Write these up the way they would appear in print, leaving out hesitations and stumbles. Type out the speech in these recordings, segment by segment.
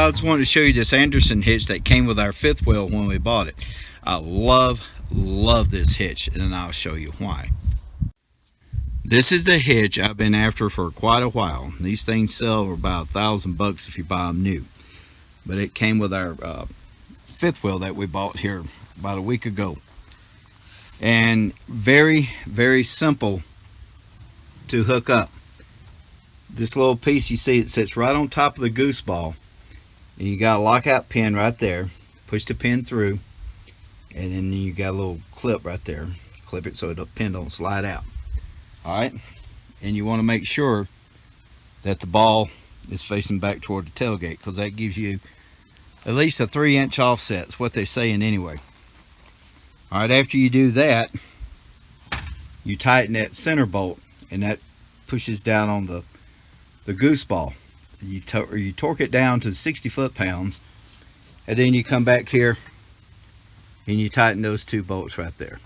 I just wanted to show you this Andersen hitch that came with our fifth wheel when we bought it. I love this hitch, and I'll show you why. This is the hitch I've been after for quite a while. These things sell for about $1,000 if you buy them new. But it came with our fifth wheel that we bought here about a week ago. And very, very simple to hook up. This little piece you see, it sits right on top of the goose ball. And you got a lockout pin right there. Push the pin through, and then you got a little clip right there. Clip it so the pin don't slide out. Alright, and you want to make sure that the ball is facing back toward the tailgate, because that gives you at least a 3-inch offset. That's what they're saying anyway. Alright, after you do that, you tighten that center bolt, and that pushes down on the goose ball. You torque it down to 60 foot-pounds, and then you come back here and you tighten those two bolts right there.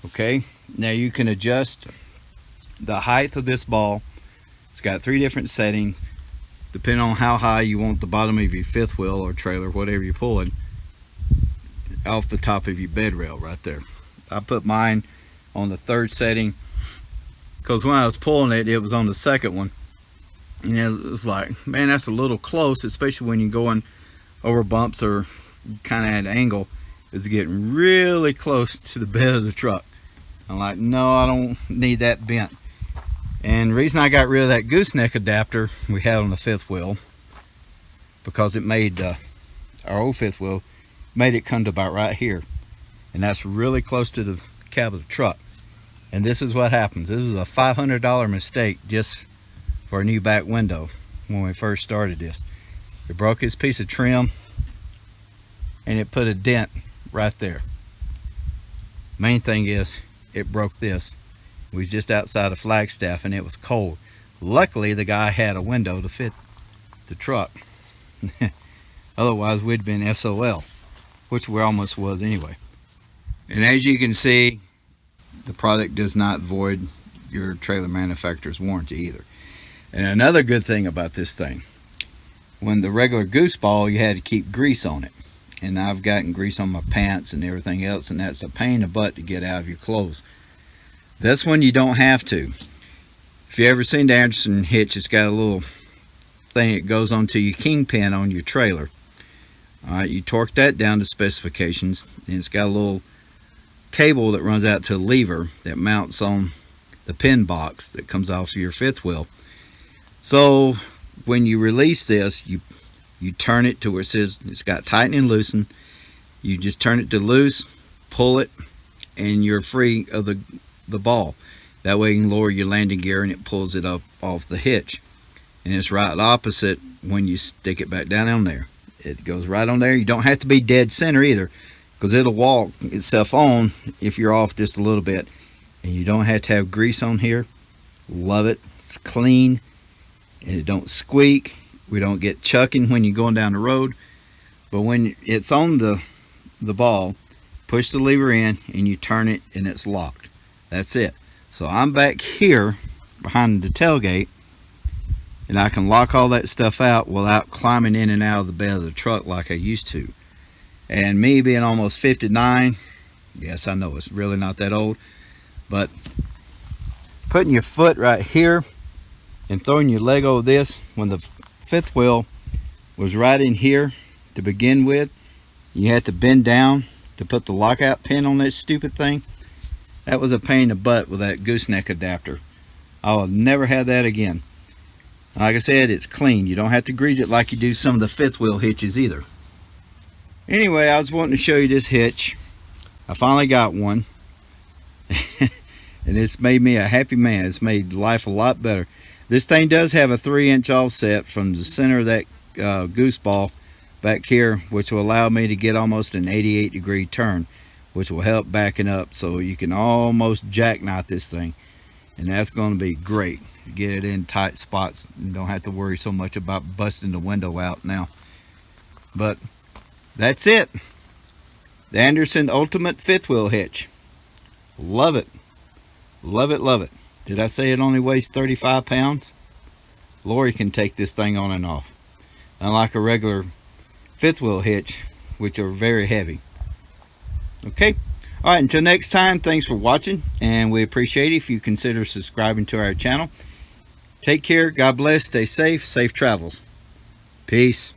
Okay, now you can adjust the height of this ball. It's got 3 different settings depending on how high you want the bottom of your fifth wheel or trailer, whatever you're pulling, off the top of your bed rail right there. I put mine on the 3rd setting because when I was pulling it, it was on the 2nd one. And it was like, man, that's a little close, especially when you're going over bumps or kind of at an angle. It's getting really close to the bed of the truck. I'm like, no, I don't need that bent. And the reason I got rid of that gooseneck adapter we had on the fifth wheel, because it made our old fifth wheel, made it come to about right here. And that's really close to the cab of the truck. And this is what happens. This was a $500 mistake just for a new back window when we first started this. It broke this piece of trim and it put a dent right there. Main thing is it broke this. We was just outside of Flagstaff and it was cold. Luckily the guy had a window to fit the truck. Otherwise we'd been SOL, which we almost was anyway. And as you can see, the product does not void your trailer manufacturer's warranty either. And another good thing about this thing, when the regular goose ball, you had to keep grease on it. And I've gotten grease on my pants and everything else, and that's a pain in the butt to get out of your clothes. This one you don't have to. If you ever seen the Andersen hitch, it's got a little thing that goes onto your kingpin on your trailer. Alright, you torque that down to specifications, and it's got a little cable that runs out to a lever that mounts on the pin box that comes off of your fifth wheel. So when you release this, you turn it to where it says it's got tighten and loosen. You just turn it to loose, pull it, and you're free of the ball. That way you can lower your landing gear and it pulls it up off the hitch. And it's right opposite when you stick it back down on there. It goes right on there. You don't have to be dead center either, because it'll walk itself on if you're off just a little bit. And you don't have to have grease on here. Love it. It's clean. And it don't squeak. We don't get chucking when you're going down the road. But when it's on the ball, push the lever in and you turn it and it's locked. That's it. So I'm back here behind the tailgate, and I can lock all that stuff out without climbing in and out of the bed of the truck like I used to. And me being almost 59, yes, I know it's really not that old, but putting your foot right here and throwing your leg over this, when the fifth wheel was right in here to begin with, you had to bend down to put the lockout pin on that stupid thing. That was a pain in the butt with that gooseneck adapter. I'll never have that again. Like I said, it's clean. You don't have to grease it like you do some of the fifth wheel hitches either. Anyway, I was wanting to show you this hitch. I finally got one. And it's made me a happy man. It's made life a lot better. This thing does have a 3-inch offset from the center of that goose ball back here, which will allow me to get almost an 88-degree turn, which will help backing up, so you can almost jackknot this thing. And that's going to be great. Get it in tight spots and don't have to worry so much about busting the window out now. But that's it. The Andersen Ultimate Fifth Wheel Hitch. Love it. Love it, love it. Did I say it only weighs 35 pounds? Lori can take this thing on and off. unlike a regular fifth wheel hitch, which are very heavy. Okay, all right, until next time, thanks for watching, and we appreciate it if you consider subscribing to our channel. Take care, God bless, stay safe, safe travels. Peace.